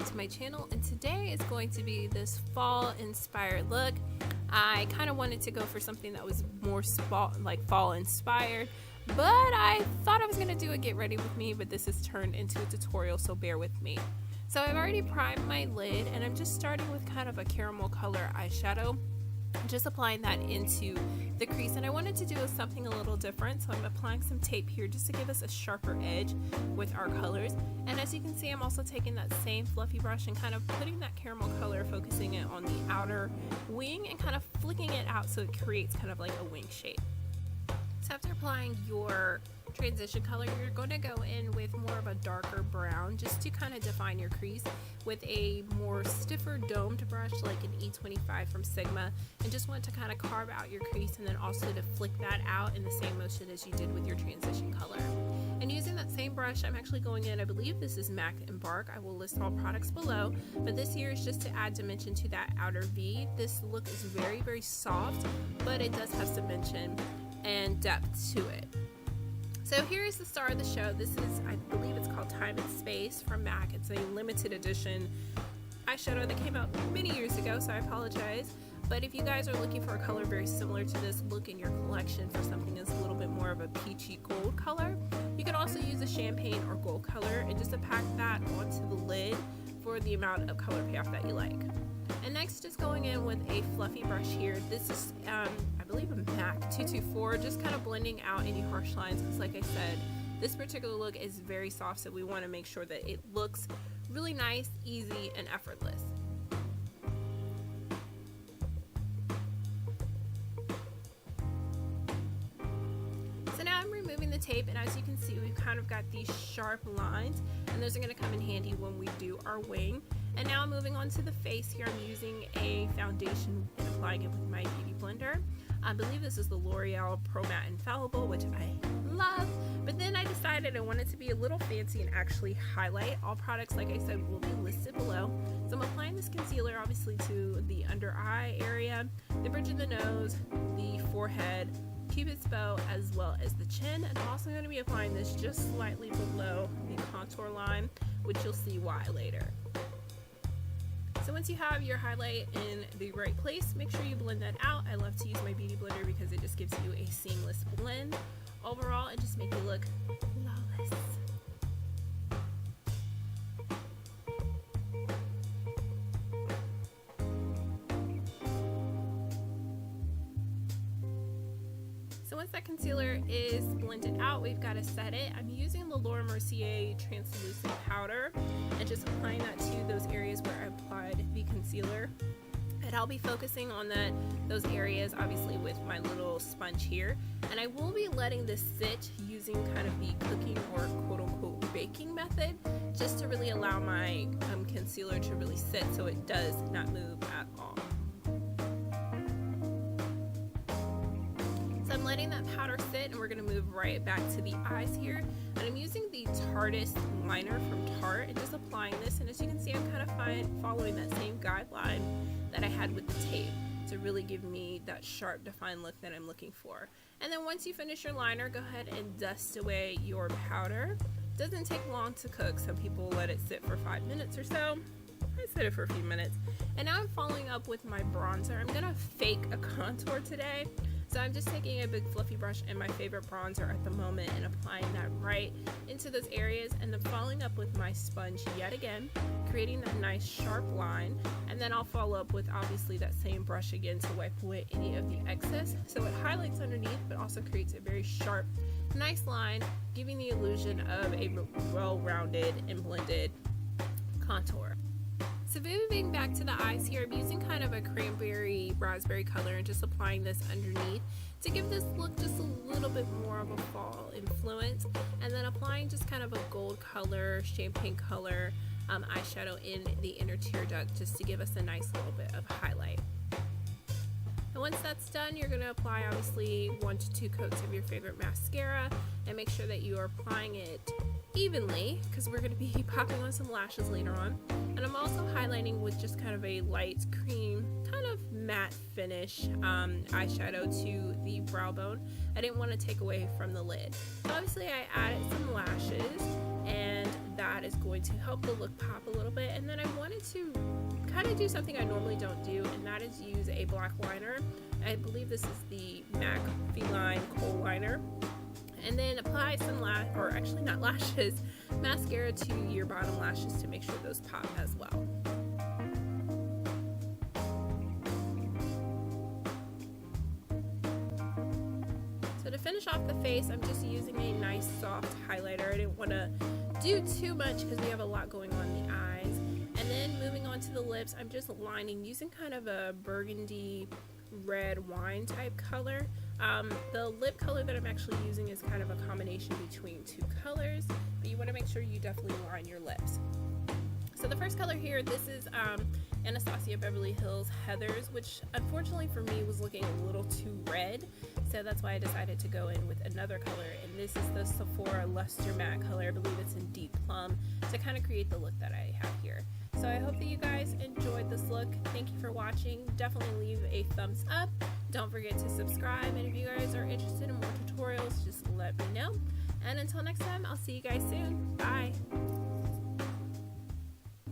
back to my channel, and today is going to be this fall inspired look. I kind of wanted to go for something that was more fall inspired, but I thought I was going to do a get ready with me, but this has turned into a tutorial, so bear with me. So I've already primed my lid, and I'm just starting with kind of a caramel color eyeshadow, just applying that into the crease. And I wanted to do something a little different, so I'm applying some tape here just to give us a sharper edge with our colors. And as you can see, I'm also taking that same fluffy brush and kind of putting that caramel color, focusing it on the outer wing and kind of flicking it out so it creates kind of like a wing shape. So after applying your transition color, you're going to go in with more of a darker brown just to kind of define your crease with a more stiffer domed brush like an E25 from Sigma, and just want to kind of carve out your crease and then also to flick that out in the same motion as you did with your transition color. And using that same brush, I'm actually going in, I believe this is MAC Embark. I will list all products below, but this here is just to add dimension to that outer V. This look is very, very soft, but it does have dimension and depth to it. So here is the star of the show. This is, I believe it's called Time and Space from MAC. It's a limited edition eyeshadow that came out many years ago, so I apologize. But if you guys are looking for a color very similar to this, look in your collection for something that's a little bit more of a peachy gold color. You can also use a champagne or gold color and just to pack that onto the lid for the amount of color payoff that you like. And next, just going in with a fluffy brush here. This is, I believe, a MAC 224, just kind of blending out any harsh lines, because like I said, this particular look is very soft, so we want to make sure that it looks really nice, easy, and effortless. So now I'm removing the tape, and as you can see, we've kind of got these sharp lines, and those are going to come in handy when we do our wing. And now I'm moving on to the face here. I'm using a foundation and applying it with my beauty blender. I believe this is the L'Oreal Pro Matte Infallible, which I love. But then I decided I wanted to be a little fancy and actually highlight. All products, like I said, will be listed below. So I'm applying this concealer obviously to the under eye area, the bridge of the nose, the forehead, Cupid's bow, as well as the chin. And I'm also going to be applying this just slightly below the contour line, which you'll see why later. So once you have your highlight in the right place, make sure you blend that out. I love to use my beauty blender because it just gives you a seamless blend overall and just make you look flawless. So once that concealer is blended out, we've got to set it. I'm using the Mercier translucent powder and just applying that to those areas where I applied the concealer. And I'll be focusing on those areas obviously with my little sponge here. And I will be letting this sit using kind of the cooking or quote-unquote baking method, just to really allow my concealer to really sit so it does not move at all. So I'm letting that powder sit, and we're going to move right back to the eyes here. And I'm using the Tarist liner from Tarte and just applying this. And as you can see, I'm kind of following that same guideline that I had with the tape to really give me that sharp, defined look that I'm looking for. And then once you finish your liner, go ahead and dust away your powder. Doesn't take long to cook. Some people let it sit for 5 minutes or so. I set it for a few minutes. And now I'm following up with my bronzer. I'm going to fake a contour today. So I'm just taking a big fluffy brush and my favorite bronzer at the moment and applying that right into those areas, and then following up with my sponge yet again, creating that nice sharp line. And then I'll follow up with obviously that same brush again to wipe away any of the excess, so it highlights underneath but also creates a very sharp, nice line, giving the illusion of a well-rounded and blended contour. So moving back to the eyes here, I'm using kind of a cranberry raspberry color and just applying this underneath to give this look just a little bit more of a fall influence, and then applying just kind of a gold color, champagne color eyeshadow in the inner tear duct just to give us a nice little bit of highlight. And once that's done, you're going to apply obviously 1 to 2 coats of your favorite mascara, and make sure that you are applying it evenly because we're going to be popping on some lashes later on. And I'm also highlighting with just kind of a light cream, kind of matte finish eyeshadow to the brow bone. I didn't want to take away from the lid. So obviously I added some lashes, and that is going to help the look pop a little bit. And then I wanted to kind of do something I normally don't do, and that is use a black liner. I believe this is the MAC Feline Khol liner. And then apply some or actually not lashes, mascara to your bottom lashes to make sure those pop as well. So to finish off the face, I'm just using a nice soft highlighter. I didn't want to do too much because we have a lot going on in the eyes. And then moving on to the lips, I'm just lining using kind of a burgundy red wine type color. The lip color that I'm actually using is kind of a combination between two colors, but you want to make sure you definitely line your lips. So the first color here, this is Anastasia Beverly Hills Heathers, which unfortunately for me was looking a little too red, so that's why I decided to go in with another color, and this is the Sephora Luster Matte color. I believe it's in Deep Plum, to kind of create the look that I have here. So I hope that you guys enjoyed this look. Thank you for watching. Definitely leave a thumbs up. Don't forget to subscribe, and if you guys are interested in more tutorials, just let me know. And until next time, I'll see you guys soon. Bye.